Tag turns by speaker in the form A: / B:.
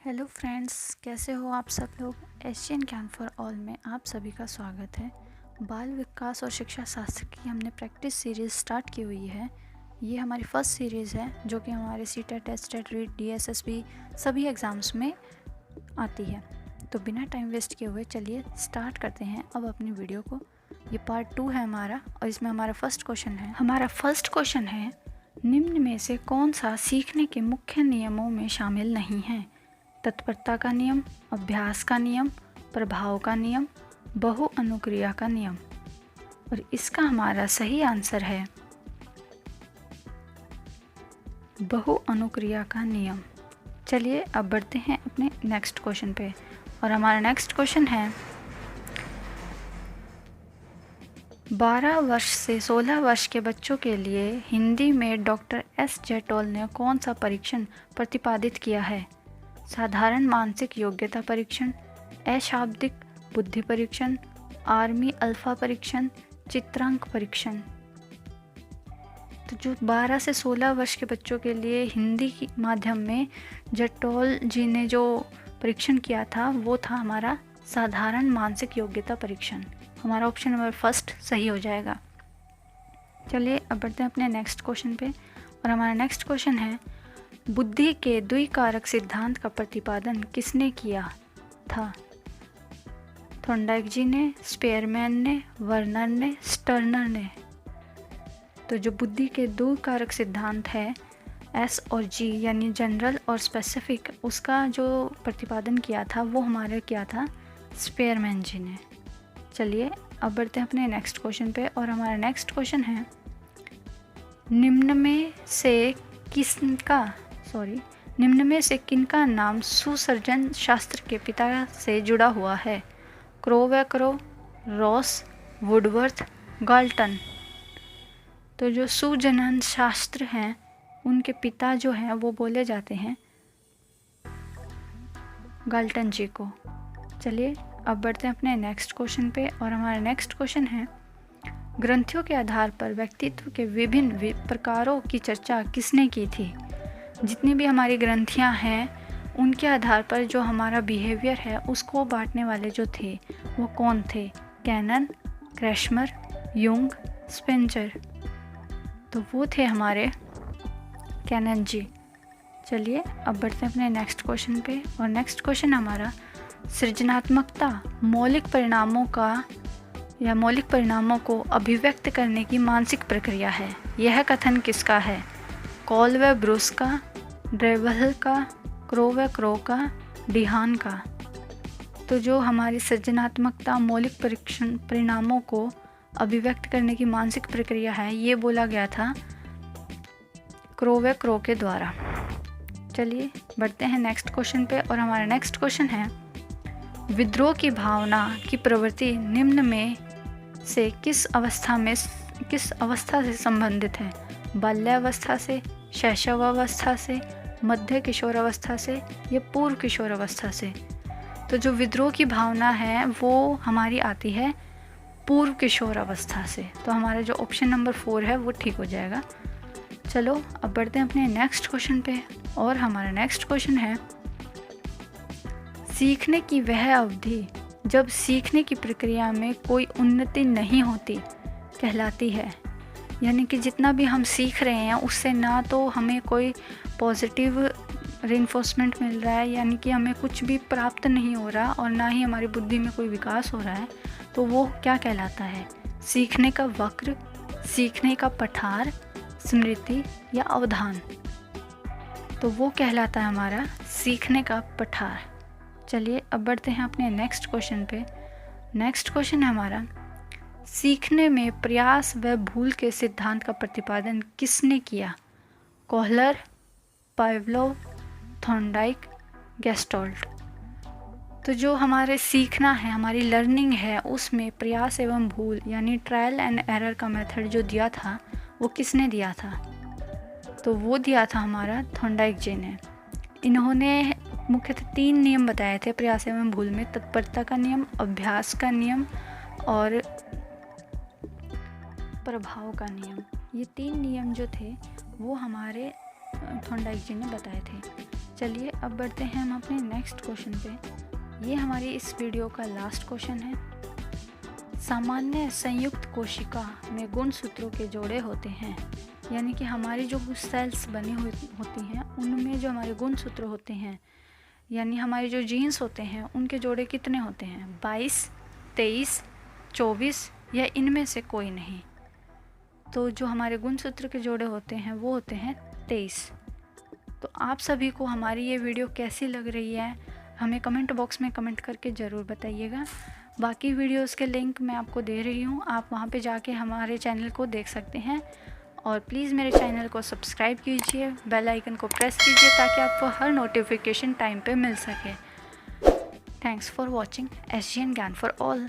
A: Hello friends, कैसे हो आप सब लोग। एशियन ज्ञान फॉर ऑल में आप सभी का स्वागत है। बाल विकास और शिक्षा शास्त्र की हमने प्रैक्टिस सीरीज़ स्टार्ट की हुई है। ये हमारी फर्स्ट सीरीज़ है जो कि हमारे सीटेट, टेस्टेट, रीट, डीएसएसबी सभी एग्ज़ाम्स में आती है। तो बिना टाइम वेस्ट किए हुए चलिए स्टार्ट करते हैं अब अपनी वीडियो को। ये पार्ट 2 है हमारा और इसमें हमारा फर्स्ट क्वेश्चन है, निम्न में से कौन सा सीखने के मुख्य नियमों में शामिल नहीं है। तत्परता का नियम, अभ्यास का नियम, प्रभाव का नियम, बहु अनुक्रिया का नियम। और इसका हमारा सही आंसर है बहु अनुक्रिया का नियम। चलिए अब बढ़ते हैं अपने नेक्स्ट क्वेश्चन पे। और हमारा नेक्स्ट क्वेश्चन है, 12 वर्ष से 16 वर्ष के बच्चों के लिए हिंदी में डॉक्टर एस जेटोल ने कौन सा परीक्षण प्रतिपादित किया है। साधारण मानसिक योग्यता परीक्षण, अशाब्दिक बुद्धि परीक्षण, आर्मी अल्फा परीक्षण, चित्रांक परीक्षण। तो जो 12 से 16 वर्ष के बच्चों के लिए हिंदी के माध्यम में जेटोल जी ने जो परीक्षण किया था वो था हमारा साधारण मानसिक योग्यता परीक्षण। हमारा ऑप्शन नंबर फर्स्ट सही हो जाएगा। चलिए अब बढ़ते हैं अपने नेक्स्ट क्वेश्चन पे। और हमारा नेक्स्ट क्वेश्चन है, बुद्धि के द्विकारक सिद्धांत का प्रतिपादन किसने किया था। थॉर्नडाइक जी ने, स्पेयरमैन ने, वर्नर ने, स्टर्नर ने। तो जो बुद्धि के द्विकारक सिद्धांत है एस और जी यानी जनरल और स्पेसिफिक, उसका जो प्रतिपादन किया था वो हमारे किया था स्पेयरमैन जी ने। चलिए अब बढ़ते हैं अपने नेक्स्ट क्वेश्चन पे। और हमारा नेक्स्ट क्वेश्चन है, निम्न में से किनका नाम सुसर्जन शास्त्र के पिता से जुड़ा हुआ है। क्रोवेक्रो, रॉस, वुडवर्थ, गाल्टन। तो जो सुजनन शास्त्र हैं उनके पिता जो हैं वो बोले जाते हैं गाल्टन जी को। चलिए अब बढ़ते हैं अपने नेक्स्ट क्वेश्चन पे। और हमारा नेक्स्ट क्वेश्चन है, ग्रंथियों के आधार पर व्यक्तित्व के विभिन्न प्रकारों की चर्चा किसने की थी। जितनी भी हमारी ग्रंथियां हैं उनके आधार पर जो हमारा बिहेवियर है उसको बांटने वाले जो थे वो कौन थे। Cannon, Kretschmer, Jung, Spencer. तो वो थे हमारे कैनन जी। चलिए अब बढ़ते हैं अपने नेक्स्ट क्वेश्चन पे। और नेक्स्ट क्वेश्चन हमारा, सृजनात्मकता मौलिक परिणामों को अभिव्यक्त करने की मानसिक प्रक्रिया है। यह कथन किसका है। कॉलवे ब्रूस का, ड्रेवल का, क्रोवेक्रो का, डिहान का। तो जो हमारी सृजनात्मकता मौलिक परिणामों को अभिव्यक्त करने की मानसिक प्रक्रिया है ये बोला गया था क्रोवेक्रो के द्वारा। चलिए बढ़ते हैं नेक्स्ट क्वेश्चन पे। और हमारा नेक्स्ट क्वेश्चन है, विद्रोह की भावना की प्रवृत्ति निम्न में से किस अवस्था से संबंधित है। बाल्यावस्था से, शैशवावस्था से, मध्य किशोरावस्था से या पूर्व किशोरावस्था से। तो जो विद्रोह की भावना है वो हमारी आती है पूर्व किशोरावस्था से। तो हमारा जो ऑप्शन नंबर 4 है वो ठीक हो जाएगा। चलो अब बढ़ते हैं अपने नेक्स्ट क्वेश्चन पे। और हमारा नेक्स्ट क्वेश्चन है, सीखने की वह अवधि जब सीखने की प्रक्रिया में कोई उन्नति नहीं होती कहलाती है। यानी कि जितना भी हम सीख रहे हैं उससे ना तो हमें कोई पॉजिटिव रिइंफोर्समेंट मिल रहा है, यानी कि हमें कुछ भी प्राप्त नहीं हो रहा और ना ही हमारी बुद्धि में कोई विकास हो रहा है। तो वो क्या कहलाता है, सीखने का वक्र, सीखने का पठार, स्मृति या अवधान। तो वो कहलाता है हमारा सीखने का पठार। चलिए अब बढ़ते हैं अपने नेक्स्ट क्वेश्चन पे। नेक्स्ट क्वेश्चन है हमारा, सीखने में प्रयास व भूल के सिद्धांत का प्रतिपादन किसने किया। Kohler, Pavlov, Thorndike, Gestalt. तो जो हमारे सीखना है, हमारी लर्निंग है, उसमें प्रयास एवं भूल यानी ट्रायल एंड एरर का मेथड जो दिया था वो किसने दिया था। तो वो दिया था हमारा थॉर्नडाइक जी ने। इन्होंने मुख्यतः 3 नियम बताए थे प्रयास एवं भूल में, तत्परता का नियम, अभ्यास का नियम और प्रभाव का नियम। ये 3 नियम जो थे वो हमारे थॉर्नडाइक जी ने बताए थे। चलिए अब बढ़ते हैं हम अपने नेक्स्ट क्वेश्चन पे। ये हमारी इस वीडियो का लास्ट क्वेश्चन है। सामान्य संयुक्त कोशिका में गुणसूत्रों के जोड़े होते हैं, यानी कि हमारी जो सेल्स बनी हुई होती हैं उनमें जो हमारे गुणसूत्र होते हैं, यानी हमारे जो जीन्स होते हैं उनके जोड़े कितने होते हैं? 22, 23, 24 या इनमें से कोई नहीं। तो जो हमारे गुणसूत्र के जोड़े होते हैं वो होते हैं 23। तो आप सभी को हमारी ये वीडियो कैसी लग रही है हमें कमेंट बॉक्स में कमेंट करके ज़रूर बताइएगा। बाकी वीडियोस के लिंक मैं आपको दे रही हूँ, आप वहाँ पे जाके हमारे चैनल को देख सकते हैं। और प्लीज़ मेरे चैनल को सब्सक्राइब कीजिए, बेल आइकन को प्रेस कीजिए ताकि आपको हर नोटिफिकेशन टाइम पे मिल सके। थैंक्स फॉर वॉचिंग SGN ज्ञान फॉर ऑल।